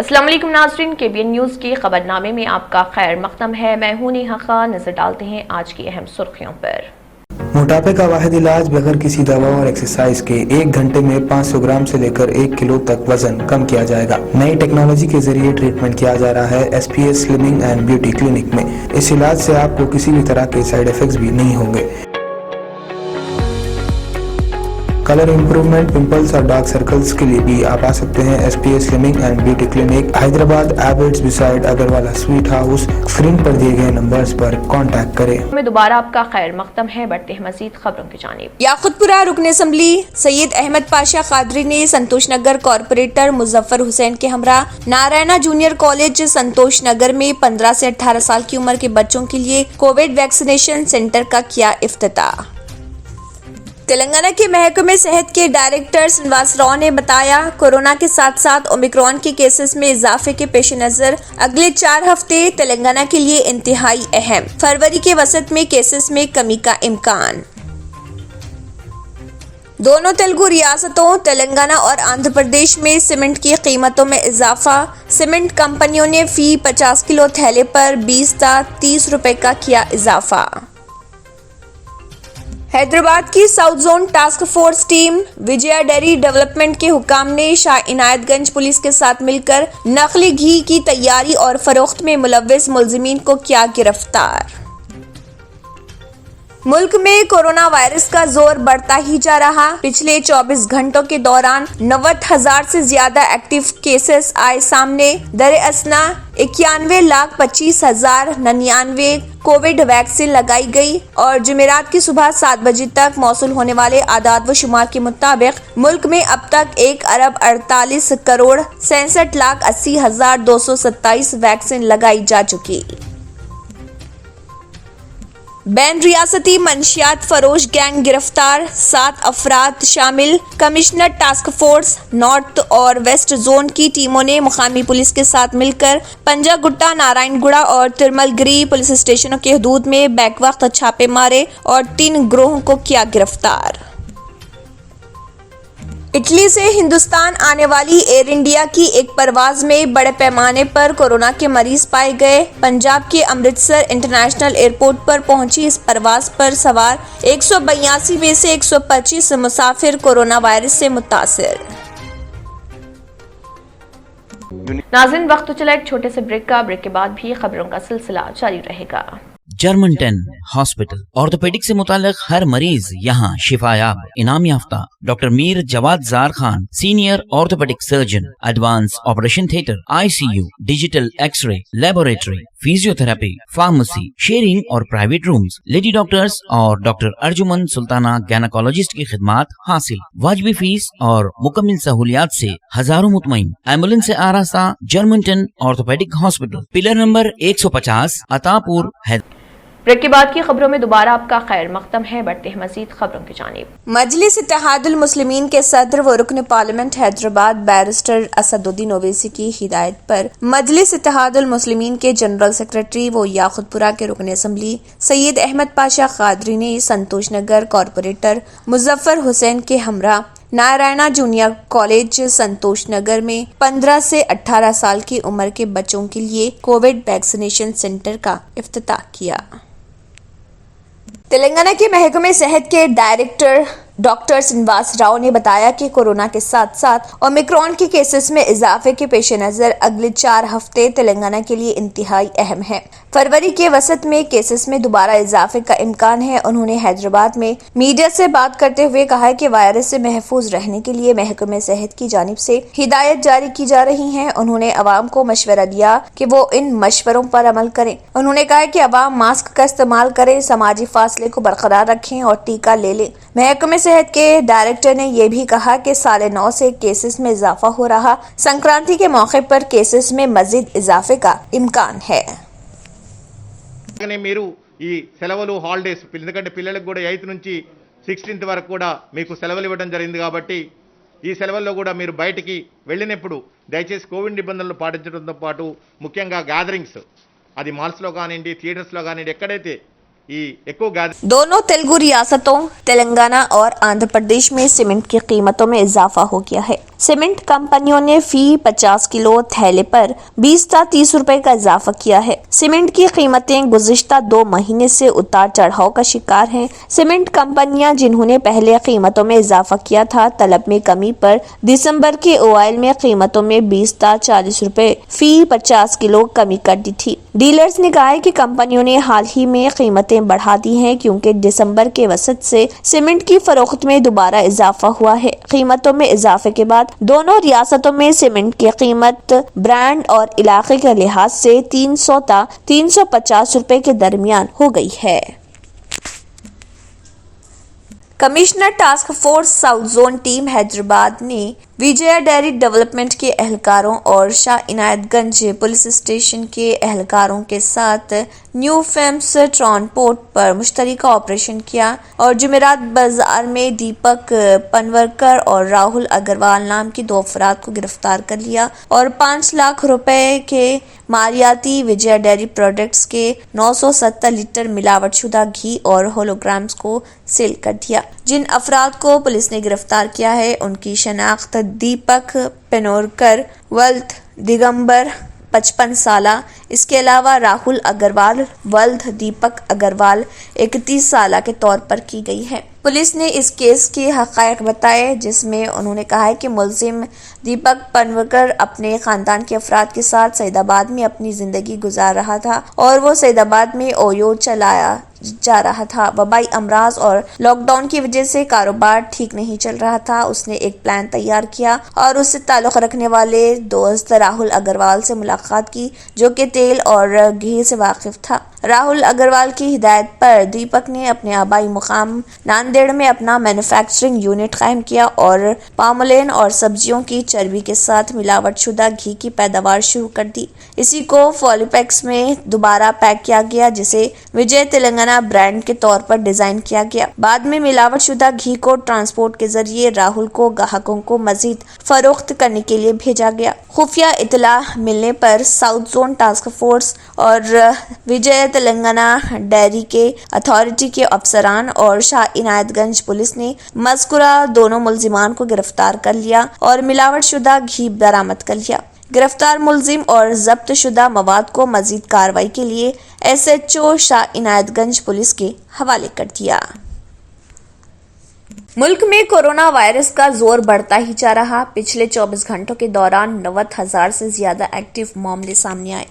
अस्सलाम वालेकुम नाज़रीन, KBN न्यूज़ के खबरनामे में आपका खैर मक़दम है। मैं हूं नेहा खान। नजर डालते हैं आज की अहम सुर्खियों पर। मोटापे का वाहिद इलाज बगैर किसी दवा और एक्सरसाइज के 1 घंटे में 500 ग्राम से लेकर 1 किलो तक वजन कम किया जाएगा। नई टेक्नोलॉजी के जरिए ट्रीटमेंट किया जा रहा है SPS slimming and beauty clinic में। इस इलाज से आपको किसी भी तरह के साइड इफेक्ट्स भी नहीं होंगे। कलर इंप्रूवमेंट, पिंपल्स और डार्क सर्कल्स के लिए भी आप आ सकते हैं SPS slimming and beauty clinic, Hyderabad, एबर्ट्स beside Agarwala sweet house. Screen पर दिए गए नंबर्स पर कांटेक्ट करें। में दोबारा आपका खैर मक़दम है। बढ़ते हैं मजीद खबरों की जानिब। याकुतपुरा रुकन असम्बली सैयद अहमद पाशा कादरी ने संतोष नगर कॉरपोरेटर मुजफ्फर हुसैन के हमरा नारायणा जूनियर कॉलेज संतोष नगर में 15 से 18 साल की उम्र के बच्चों के लिए कोविड वैक्सीनेशन सेंटर का किया इफ्तिताह। तेलंगाना के महकमे सेहत के डायरेक्टर श्रीनिवास राव ने बताया, कोरोना के साथ साथ ओमिक्रॉन के केसेस में इजाफे के पेश नजर अगले 4 हफ्ते तेलंगाना के लिए इंतहाई अहम। फरवरी के वसत में केसेस में कमी का इम्कान। दोनों तेलुगु रियासतों तेलंगाना और आंध्र प्रदेश में सीमेंट की कीमतों में इजाफा। सीमेंट कंपनियों ने फी 50 किलो थैले पर 20 से 30 रुपए का किया इजाफा। हैदराबाद की south zone task force team Vijaya dairy development के हुकाम ने शाह इनायतगंज पुलिस के साथ मिलकर नकली घी की तैयारी और फरोख्त में मुलव्विस मुलजिमीन को किया गिरफ्तार। मुल्क में कोरोना वायरस का जोर बढ़ता ही जा रहा। पिछले 24 घंटों के दौरान 90,000 से ज्यादा एक्टिव केसेस आए सामने। दरअसना 91,25,099 कोविड वैक्सीन लगाई गई और जुमेरात की सुबह 7 बजे तक मौसूल होने वाले आदाद व शुमार के मुताबिक मुल्क में अब तक 1,48,63,80,227 वैक्सीन लगाई जा चुकी। बैन रियासती मंशियात फरोश गैंग गिरफ्तार, 7 अफराद शामिल। कमिश्नर टास्क फोर्स नॉर्थ और वेस्ट जोन की टीमों ने मुकामी पुलिस के साथ मिलकर पंजागुट्टा, नारायणगुड़ा और तिरमलगिरी पुलिस स्टेशनों के हदूद में बैकवक्त छापे मारे और 3 गिरोहों को किया गिरफ्तार। इटली से हिंदुस्तान आने वाली एयर इंडिया की एक परवाज में बड़े पैमाने पर कोरोना के मरीज पाए गए। पंजाब के अमृतसर इंटरनेशनल एयरपोर्ट पर पहुंची इस परवाज पर सवार 182 में से 125 मुसाफिर कोरोना वायरस से मुतासिर। नाज़रीन, वक्त तो चला एक छोटे से ब्रेक का। ब्रेक के बाद भी खबरों का सिलसिला जारी रहेगा। जर्मन 10 हॉस्पिटल ऑर्थोपेडिक से मुताल्लिक हर मरीज यहाँ शिफायाब। इनाम याफ्ता डॉक्टर मीर जवाद जार Khan, senior orthopaedic surgeon, advance operation theatre, ICU, digital x ray, laboratory, physiotherapy, pharmacy, sharing और प्राइवेट रूम्स, लेडी डॉक्टर्स और डॉक्टर अर्जुमन सुल्ताना गैनाकोलॉजिस्ट की खिदमात हासिल। वाजिबी फीस और मुकम्मल सहूलियात से हजारों मुतमईन। एम्बुलेंस से आरास्ता German 10 orthopaedic hospital, pillar number 150, Attapur, Hyderabad. Break के बाद की खबरों में दोबारा आपका खैर मक़दम है। बढ़ते हैं मजीद खबरों की जानिब। मजलिस इत्तेहादुल मुस्लिमीन के सदर व रुकन पार्लियामेंट हैदराबाद बैरिस्टर असदुद्दीन ओवैसी की हिदायत पर मजलिस इत्तेहादुल मुस्लिमीन के जनरल सेक्रेटरी व याकुतपुरा के रुकन असम्बली सैयद अहमद पाशा कादरी ने संतोष नगर कॉरपोरेटर मुजफ्फर हुसैन के हमरा नारायणा जूनियर कॉलेज संतोष नगर में 15 से 18 साल की उम्र के बच्चों के लिए कोविड वैक्सीनेशन सेंटर का इफ्तिताह किया। तेलंगाना के महकमे सेहत के डायरेक्टर डॉक्टर श्रीनिवास राव ने बताया कि कोरोना के साथ साथ ओमिक्रॉन के केसेस में इजाफे के पेश नजर अगले 4 हफ्ते तेलंगाना के लिए इंतहाई अहम है। फरवरी के वसत में केसेस में दोबारा इजाफे का इम्कान है। उन्होंने हैदराबाद में मीडिया से बात करते हुए कहा कि वायरस से महफूज रहने के लिए महकमे सेहत की जानिब से हिदायत जारी की जा रही है। उन्होंने अवाम को मशवरा दिया कि वो इन मशवरों पर अमल करें। उन्होंने कहा कि अवाम मास्क का इस्तेमाल करें, समाजी फासले को बरकरार रखें और टीका ले लें। महकमे सेहत के डायरेक्टर ने यह भी कहा कि 9.5 से केसेस में इजाफा हो रहा। संक्रांति के मौके पर केसेस में मजीद इजाफे का इम्कान है। మీరు ఈ సెలవులు హాలిడేస్ ఎందుకంటే పిల్లలకు కూడా 8th నుంచి 16th వరకు కూడా మీకు సెలవులు ఇవ్వడం జరిగింది కాబట్టి ఈ సెలవుల్లో కూడా మీరు బయటికి వెళ్ళినప్పుడు దయచేసి కోవిడ్ నిబంధనలు పాటించడంతో పాటు ముఖ్యంగా గ్యాదరింగ్స్ అది మాల్స్ లో కానివ్వండి, థియేటర్స్ లో కానివ్వండి, ఎక్కడైతే दोनों तेलुगु रियासतों तेलंगाना और आंध्र प्रदेश में सीमेंट की कीमतों में इजाफा हो गया है। सीमेंट कंपनियों ने फी 50 किलो थैले पर 20 से 30 रुपए का इजाफा किया है। सीमेंट की कीमतें गुज़िश्ता 2 महीने से उतार चढ़ाव का शिकार हैं। सीमेंट कंपनियां जिन्होंने पहले कीमतों में इजाफा किया था, तलब में कमी पर दिसंबर के ओआईएल में कीमतों में 20 से 40 रुपए फी 50 किलो कमी कर दी थी। डीलर्स ने कहा है कि कंपनियों ने हाल ही में कीमतें बढ़ा दी हैं क्योंकि दिसंबर के वसत से सीमेंट की फरोख्त में दोबारा इजाफा हुआ है। कीमतों में इजाफे के बाद दोनों रियासतों में सीमेंट की कीमत ब्रांड और इलाके के लिहाज से 300 से 350 रुपए के दरमियान हो गई है। Commissioner task force south zone team Hyderabad ने विजया डेयरी डेवलपमेंट के एहलकारों और शाह इनायतगंज पुलिस स्टेशन के एहलकारों के साथ न्यू फेम्स ट्रांसपोर्ट पर मुश्तरका ऑपरेशन किया और जुमेरात बाजार में दीपक पनवरकर और राहुल अग्रवाल नाम के 2 अफराद को गिरफ्तार कर लिया और 5 लाख रुपए के मारियाती विजया डेयरी प्रोडक्ट्स के 970 लीटर मिलावटशुदा घी और होलोग्राम्स को सील कर दिया। जिन अफराद को पुलिस ने गिरफ्तार किया है उनकी शनाख्त दीपक पेनोरकर वल्द दिगंबर 55 साला, इसके अलावा राहुल अग्रवाल वल्द दीपक अग्रवाल 31 साला के तौर पर की गई है। पुलिस ने इस केस के हक़ाइक़ बताए जिसमें उन्होंने कहा है कि मुलजिम दीपक पनवरकर अपने खानदान के अफराद के साथ सईदाबाद में अपनी जिंदगी गुजार रहा था और वो सईदाबाद में ओयो चलाया जा रहा था। वबाई अमराज और लॉकडाउन की वजह से कारोबार ठीक नहीं चल रहा था। उसने एक प्लान तैयार किया और उससे ताल्लुक़ रखने वाले दोस्त राहुल अग्रवाल से मुलाकात की जो कि तेल और घी से वाकिफ था। राहुल अग्रवाल की हिदायत पर दीपक ने अपने आबाई मुकाम नांदेड़ में अपना मैन्युफैक्चरिंग यूनिट कायम किया और पामोलेन और सब्जियों की चर्बी के साथ मिलावटशुदा घी की पैदावार शुरू कर दी। इसी को पॉलीपैक्स में दोबारा पैक किया गया जिसे विजय तेलंगाना ब्रांड के तौर पर डिजाइन किया गया। बाद में मिलावटशुदा घी को ट्रांसपोर्ट के जरिए राहुल को ग्राहकों को मजीद फरोख्त करने के लिए भेजा गया। खुफिया इतला मिलने पर साउथ जोन टास्क फोर्स और विजय तेलंगाना डेयरी के अथॉरिटी के अफसरान और शाह इनायतगंज पुलिस ने मज़कूरा दोनों मुलजिमान को गिरफ्तार कर लिया और मिलावटशुदा घी बरामद कर लिया। गिरफ्तार मुलजिम और जब्त शुदा मवाद को मजीद कार्रवाई के लिए SHO शाह इनायतगंज पुलिस के हवाले कर दिया। मुल्क में कोरोना वायरस का जोर बढ़ता ही जा रहा। पिछले 24 घंटों के दौरान 90,000 से ज्यादा एक्टिव मामले सामने आए।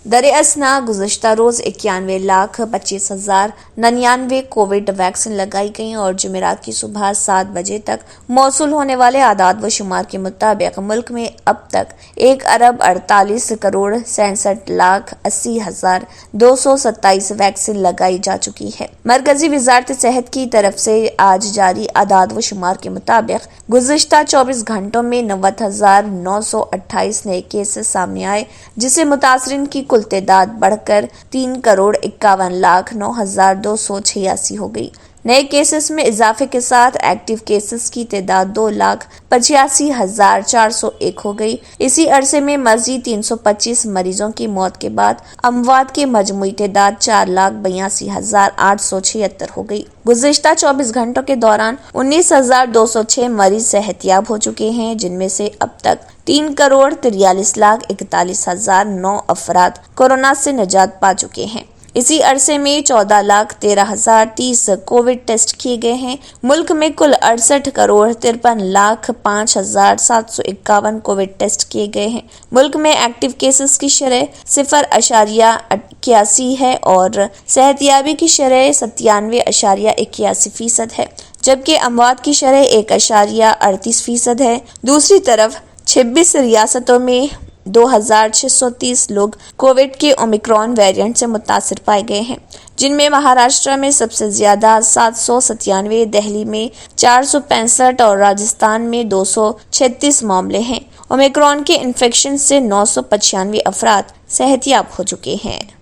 दरअसल गुज़श्ता रोज 91,25,099 कोविड वैक्सीन लगाई गई और जुमेरात की सुबह 7 बजे तक मौसूल होने वाले आदाद व शुमार के मुताबिक मुल्क में अब तक 1,48,67,80,227 वैक्सीन लगाई जा चुकी है। मरकजी वजारत सेहत की तरफ से आज जारी आदाद व शुमार के मुताबिक गुज़श्ता 24 घंटों में 90,928 नए केसेस सामने आए जिससे मुतासरीन की कुल तादाद बढ़कर 3,51,09,286 हो गई। नए केसेस में इजाफे के साथ एक्टिव केसेस की तादाद 2,85,401 हो गई। इसी अरसे में मजीद 325 मरीजों की मौत के बाद अमवात की मजमूई तादाद 4,82,876 हो गई। गुज़श्ता 24 घंटों के दौरान 19,206 मरीज सेहतियाब हो चुके हैं जिनमें से अब तक 3,43,41,009 अफराद कोरोना से निजात पा चुके हैं। इसी अरसे में 14,13,030 कोविड टेस्ट किए गए हैं। मुल्क में कुल 68,53,05,751 कोविड टेस्ट किए गए हैं। मुल्क में एक्टिव केसेस की शरह 0.81 है और सेहतियाबी की शरह 97.81% है, जबकि अमवात की शरह 1.38% है। दूसरी तरफ 26 रियासतों में 2,630 लोग कोविड के ओमिक्रॉन वेरिएंट से मुतासिर पाए गए हैं, जिनमें महाराष्ट्र में सबसे ज्यादा 797, दिल्ली में 465 और राजस्थान में 236 मामले हैं। ओमिक्रॉन के इन्फेक्शन से 995 अफराद सेहतियाब हो चुके हैं।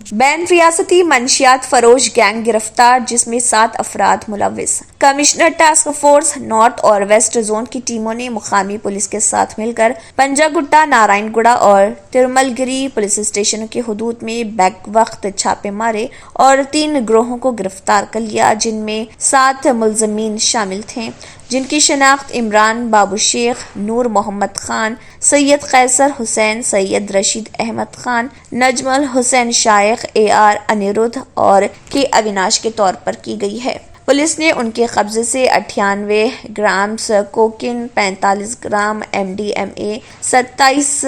बैन रियासती मंशियात फरोश गैंग गिरफ्तार, जिसमें 7 अफराद मुलविस। कमिश्नर टास्क फोर्स नॉर्थ और वेस्ट जोन की टीमों ने मुकामी पुलिस के साथ मिलकर पंजागुट्टा, नारायणगुड़ा और तिरुमलगिरी पुलिस स्टेशनों के हुदूद में बैक वक्त छापे मारे और 3 गिरोहों को गिरफ्तार कर लिया, जिनमें 7 मुलजमीन शामिल थे, जिनकी शनाख्त इमरान बाबू शेख, नूर मोहम्मद खान, सैयद कैसर हुसैन, सैयद रशीद अहमद खान, नजमल हुसैन शाइख, AR अनिरुद्ध और के अविनाश के तौर पर की गई है। पुलिस ने उनके कब्जे से 98 ग्राम कोकीन, 45 ग्राम MDMA, 27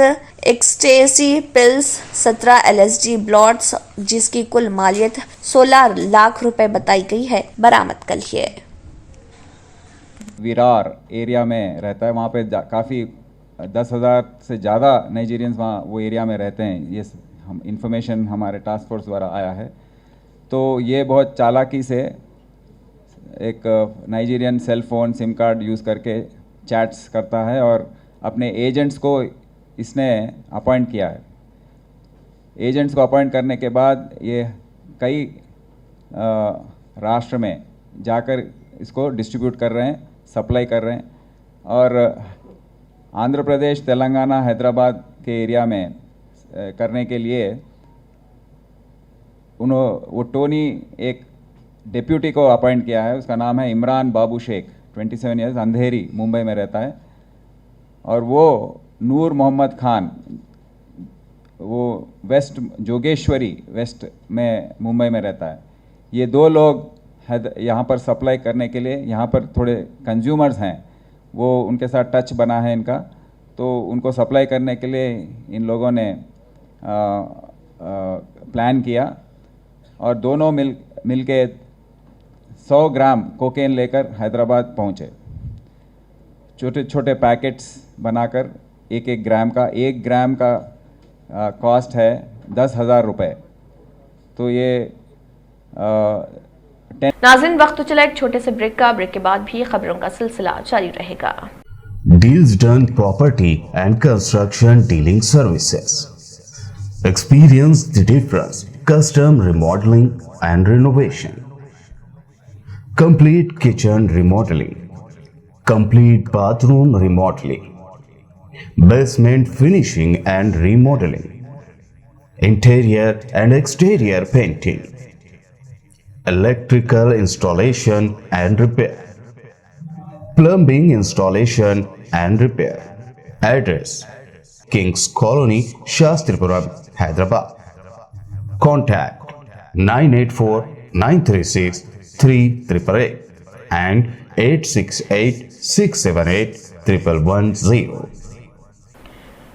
ecstasy pills, 17 LSD blots, जिसकी कुल मालियत 16 लाख रुपए बताई गई है, बरामद कर ली है। विरार एरिया में रहता है, वहाँ पे काफ़ी 10,000 से ज़्यादा नाइजीरियंस वहाँ वो एरिया में रहते हैं। ये हम इंफॉर्मेशन हमारे टास्क फोर्स द्वारा आया है। तो ये बहुत चालाकी से एक Nigerian cell phone SIM card use करके चैट्स करता है और अपने एजेंट्स को इसने अपॉइंट किया है। एजेंट्स को अपॉइंट करने के बाद ये कई राष्ट्र में जाकर इसको डिस्ट्रीब्यूट कर रहे हैं, सप्लाई कर रहे हैं। और आंध्र प्रदेश, तेलंगाना, हैदराबाद के एरिया में करने के लिए वो टोनी एक डिप्यूटी को अपॉइंट किया है। उसका नाम है इमरान बाबू शेख, 27 ईयर्स, अंधेरी, मुंबई में रहता है। और वो नूर मोहम्मद खान, वो वेस्ट जोगेश्वरी वेस्ट में मुंबई में रहता है। ये 2 लोग यहाँ पर सप्लाई करने के लिए, यहाँ पर थोड़े कंज्यूमर्स हैं, वो उनके साथ टच बना है इनका, तो उनको सप्लाई करने के लिए इन लोगों ने प्लान किया और दोनों मिल के 100 ग्राम कोकेन लेकर हैदराबाद पहुँचे। छोटे छोटे पैकेट्स बनाकर 1-1 ग्राम का, 1 ग्राम का कॉस्ट है 10,000 रुपये। तो ये नाज़रीन, वक्त तो चला एक छोटे से ब्रेक का। ब्रेक के बाद भी खबरों का सिलसिला जारी रहेगा। Deals done property and construction dealing services. Experience the difference. Custom remodeling and renovation. Complete kitchen remodeling. Complete bathroom remodeling. Basement finishing and remodeling. Interior and exterior painting. Electrical installation and repair. Plumbing installation and repair. Address: Kings Colony, Shastripuram, Hyderabad. Contact 984-936-3888 and 868-678-1110.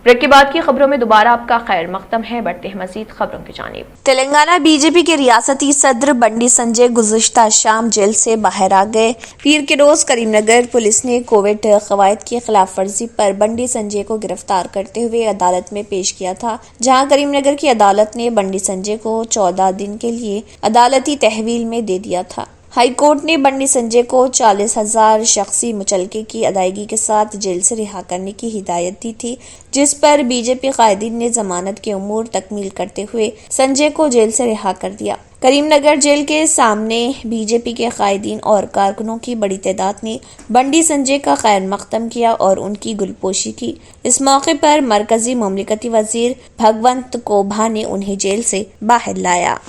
Break के बाद की खबरों में दोबारा आपका खैर मकदम है। बढ़ते हैं मजीद खबरों की जानिब। तेलंगाना बीजेपी के रियासती सदर बंडी संजय गुज़िश्ता शाम जेल से बाहर आ गए। पीर के रोज करीमनगर पुलिस ने कोविड कवायद की खिलाफ वर्जी पर बंडी संजय को गिरफ्तार करते हुए अदालत में पेश किया था, जहां करीमनगर की अदालत ने बंडी संजय को 14 दिन के लिए अदालती तहवील में दे दिया था। हाई कोर्ट ने बंडी संजय को 40,000 शख्सी मुचलके की अदायगी के साथ जेल से रिहा करने की हिदायत दी थी, जिस पर बीजेपी कायदीन ने जमानत के उमूर तकमील करते हुए संजय को जेल से रिहा कर दिया। करीमनगर जेल के सामने बीजेपी के कायदीन और कारकुनों की बड़ी तादाद ने बंडी संजय का खैर मकदम किया और उनकी गुलपोशी की। इस मौके पर मरकजी मुमलिकती वजीर भगवंत कोभा ने उन्हें जेल से बाहर लाया।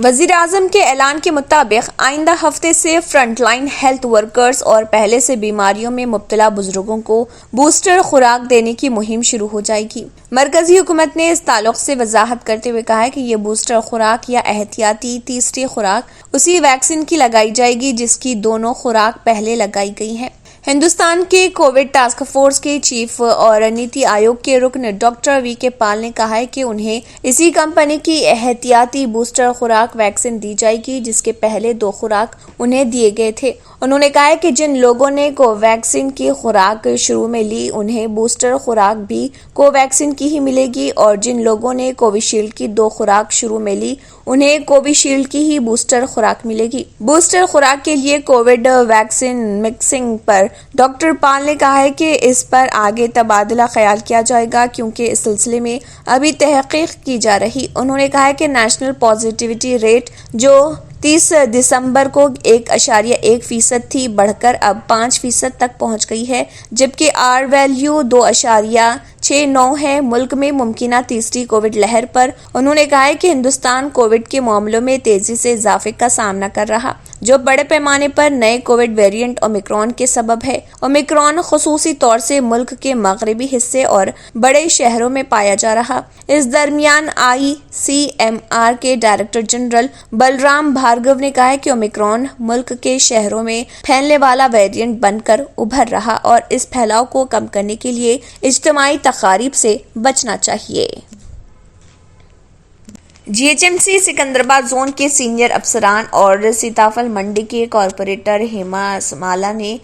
वजीर आजम के ऐलान के मुताबिक आइंदा हफ्ते से फ्रंट लाइन हेल्थ वर्कर्स और पहले से बीमारियों में मुब्तला बुजुर्गों को बूस्टर खुराक देने की मुहिम शुरू हो जाएगी। मरकजी हुकूमत ने इस ताल्लुक से वजाहत करते हुए कहा है कि ये बूस्टर खुराक या एहतियाती तीसरी खुराक उसी वैक्सीन की लगाई जाएगी जिसकी दोनों खुराक पहले लगाई गई हैं। हिंदुस्तान के कोविड टास्क फोर्स के चीफ और नीति आयोग के रुकन डॉक्टर वी.के. पाल ने कहा है कि उन्हें इसी कंपनी की एहतियाती बूस्टर खुराक वैक्सीन दी जाएगी जिसके पहले 2 खुराक उन्हें दिए गए थे। उन्होंने कहा है कि जिन लोगों ने कोवैक्सीन की खुराक शुरू में ली उन्हें बूस्टर खुराक भी कोवैक्सीन की ही मिलेगी और जिन लोगों ने कोविशील्ड की 2 खुराक शुरू में ली उन्हें कोविशील्ड की ही बूस्टर खुराक मिलेगी। बूस्टर खुराक के लिए कोविड वैक्सीन मिक्सिंग पर डॉक्टर पाल ने कहा है कि इस पर आगे तबादला ख्याल किया जाएगा क्योंकि इस सिलसिले में अभी तहकीक की जा रही। उन्होंने कहा है कि नेशनल पॉजिटिविटी रेट जो 30 दिसंबर को 1.1% थी बढ़कर अब 5% तक पहुंच गई है जबकि आर वैल्यू 2.69 है। मुल्क में मुमकिना तीसरी कोविड लहर पर उन्होंने कहा है कि हिंदुस्तान कोविड के मामलों में तेजी से इजाफे का सामना कर रहा जो बड़े पैमाने पर नए कोविड वेरिएंट ओमिक्रॉन के सबब है। ओमिक्रॉन खुसूसी तौर से मुल्क के मगरबी हिस्से और बड़े शहरों में पाया जा रहा। इस दरमियान ICMR के डायरेक्टर जनरल बलराम भार्गव ने कहा है कि ओमिक्रॉन मुल्क के शहरों में फैलने वाला वेरिएंट बनकर उभर रहा और इस फैलाव को कम करने के लिए इज्तिमाई तकारीब से बचना चाहिए। GHMC सिकंदराबाद जोन के सीनियर अफसरान और सीताफल मंडी के कॉरपोरेटर हेमा समाला ने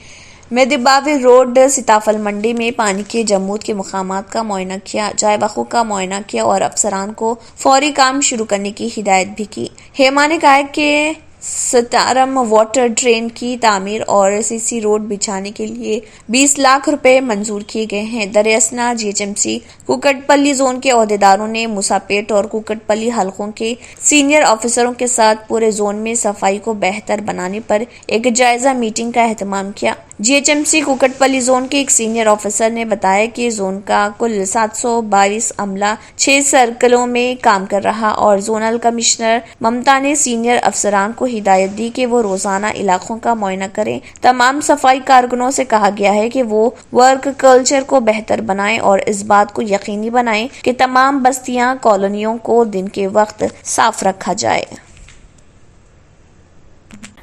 मेदिबावी रोड सीताफल मंडी में पानी के जमूद के मुकामात का मुआयना किया, जाए वक़ू का मुआयना किया और अफसरान को फौरी काम शुरू करने की हिदायत भी की। हेमा ने कहा कि सतारम वाटर ड्रेन की तामीर और CC रोड बिछाने के लिए 20 लाख रुपए मंजूर किए गए हैं। दरियासना GHMC कुकटपल्ली जोन के अहदेदारों ने मुसापेट और कुकटपल्ली हलकों के सीनियर ऑफिसरों के साथ पूरे जोन में सफाई को बेहतर बनाने पर एक जायजा मीटिंग का एहतमाम किया। GHMC कुकटपल्ली जोन के एक सीनियर ऑफिसर ने बताया कि जोन का कुल 722 अमला 6 सर्कलों में काम कर रहा और जोनल कमिश्नर ममता ने सीनियर अफसरान को हिदायत दी कि वो रोजाना इलाकों का मुआयना करें। तमाम सफाई कारकुनों से कहा गया है कि वो वर्क कल्चर को बेहतर बनाएं और इस बात को यकीनी बनाएं कि तमाम बस्तियां कॉलोनियों को दिन के वक्त साफ रखा जाए।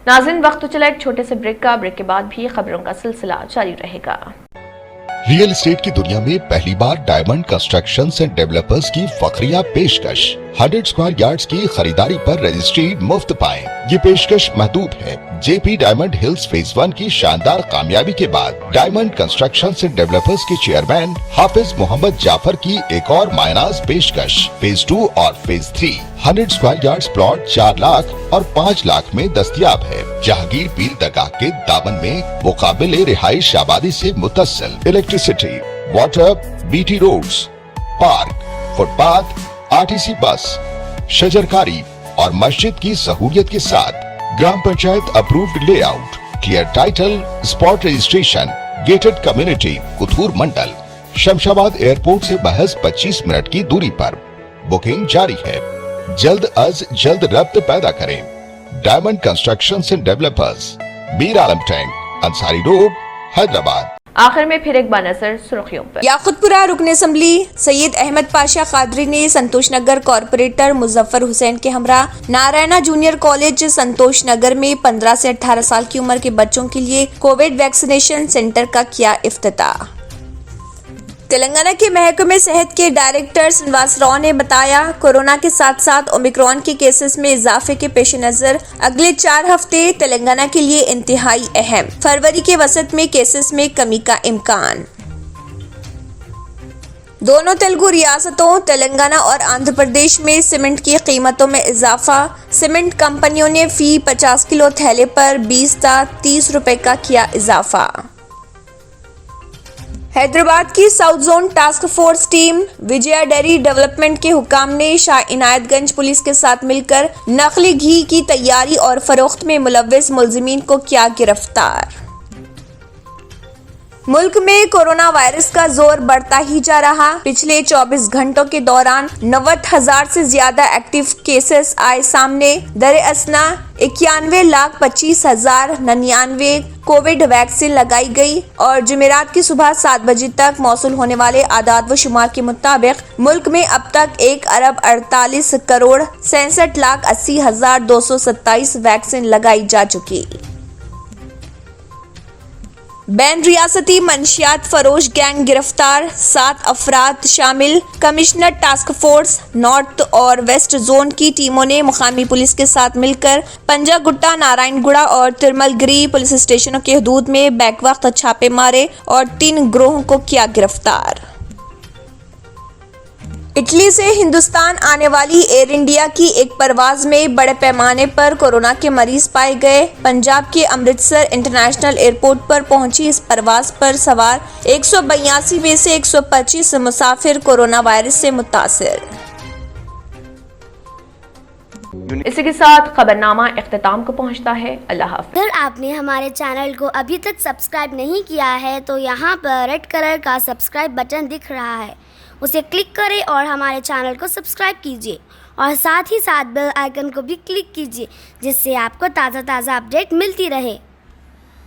नाज़रीन, वक्त तो चला एक छोटे से ब्रेक का। ब्रेक के बाद भी खबरों का सिलसिला जारी रहेगा। रियल एस्टेट की दुनिया में पहली बार डायमंड कंस्ट्रक्शंस एंड डेवलपर्स की फखरिया पेशकश 100 स्क्वायर यार्ड्स की खरीदारी पर रजिस्ट्री मुफ्त पाएं। ये पेशकश महदूद है। JP डायमंड हिल्स फेज 1 की शानदार कामयाबी के बाद डायमंड कंस्ट्रक्शंस एंड डेवलपर्स के चेयरमैन हाफिज मोहम्मद जाफर की एक और मायनाज पेशकश फेज 2 और phase 3 100 square yards plot 4 lakh और 5 लाख में दस्तयाब है। जहांगीर पीर दरगाह के दामन में मुकाबिल रिहाइश आबादी से मुतस्सिल electricity, water, BT roads, park, footpath, RTC bus, शजरकारी और मस्जिद की सहूलियत के साथ gram panchayat approved layout, clear title, spot registration, gated community, Kuthur mandal, Shamshabad airport से महज 25 मिनट की दूरी पर। बुकिंग जारी है। जल्द अज जल्द रब्त पैदा करें। Diamond constructions and developers, Mir Alam tank, Ansari road, Hyderabad. आखिर में फिर एक बार नजर सुर्खियों पर। याकुतपुरा रुकन असम्बली सैयद अहमद पाशा कादरी ने संतोष नगर कॉरपोरेटर मुजफ्फर हुसैन के हमरा नारायणा जूनियर कॉलेज संतोष नगर में 15 से 18 साल की उम्र के बच्चों के लिए कोविड वैक्सीनेशन सेंटर का किया इफ्तिताह। तेलंगाना के महकमे सेहत के डायरेक्टर श्रीनिवास राव ने बताया, कोरोना के साथ साथ ओमिक्रॉन के केसेस में इजाफे के पेश नजर अगले 4 हफ्ते तेलंगाना के लिए इंतहाई अहम। फरवरी के वसत में केसेस में कमी का इम्कान। दोनों तेलुगु रियासतों तेलंगाना और आंध्र प्रदेश में सीमेंट की कीमतों में इजाफा। सीमेंट कंपनियों ने फी 50 किलो थैले पर 20 से 30 रुपए का किया इजाफा। हैदराबाद की south zone task force team Vijaya dairy development के हुकाम ने शाह इनायतगंज पुलिस के साथ मिलकर नकली घी की तैयारी और फरोख्त में मुलव्विस मुलजिमीन को किया गिरफ्तार। मुल्क में कोरोना वायरस का जोर बढ़ता ही जा रहा। पिछले 24 घंटों के दौरान 90,000 से ज्यादा एक्टिव केसेस आए सामने। दरअसल 91,25,099 कोविड वैक्सीन लगाई गई और जुमेरात की सुबह 7 बजे तक मौसूल होने वाले आदाद व शुमार के मुताबिक मुल्क में अब तक 1,48,67,80,227 वैक्सीन लगाई जा चुकी। बैन रियासती मंशियात फरोश गैंग गिरफ्तार, 7 अफराद शामिल। कमिश्नर टास्क फोर्स नॉर्थ और वेस्ट जोन की टीमों ने मुकामी पुलिस के साथ मिलकर पंजागुट्टा, नारायणगुड़ा और तिरमलगिरी पुलिस स्टेशनों के हदूद में बैक वक्त छापे मारे और 3 गिरोहों को किया गिरफ्तार। इटली से हिंदुस्तान आने वाली एयर इंडिया की एक परवाज में बड़े पैमाने पर कोरोना के मरीज पाए गए। पंजाब के अमृतसर इंटरनेशनल एयरपोर्ट पर पहुंची इस परवाज पर सवार 182 में से 125 मुसाफिर कोरोना वायरस से मुतासिर। इसी के साथ खबरनामा इख्तिताम को पहुंचता है। अल्लाह हाफ़िज़। अगर आपने हमारे चैनल को अभी तक सब्सक्राइब नहीं किया है तो यहाँ पर रेड कलर का सब्सक्राइब बटन दिख रहा है, उसे क्लिक करें और हमारे चैनल को सब्सक्राइब कीजिए और साथ ही साथ बेल आइकन को भी क्लिक कीजिए जिससे आपको ताज़ा अपडेट मिलती रहे।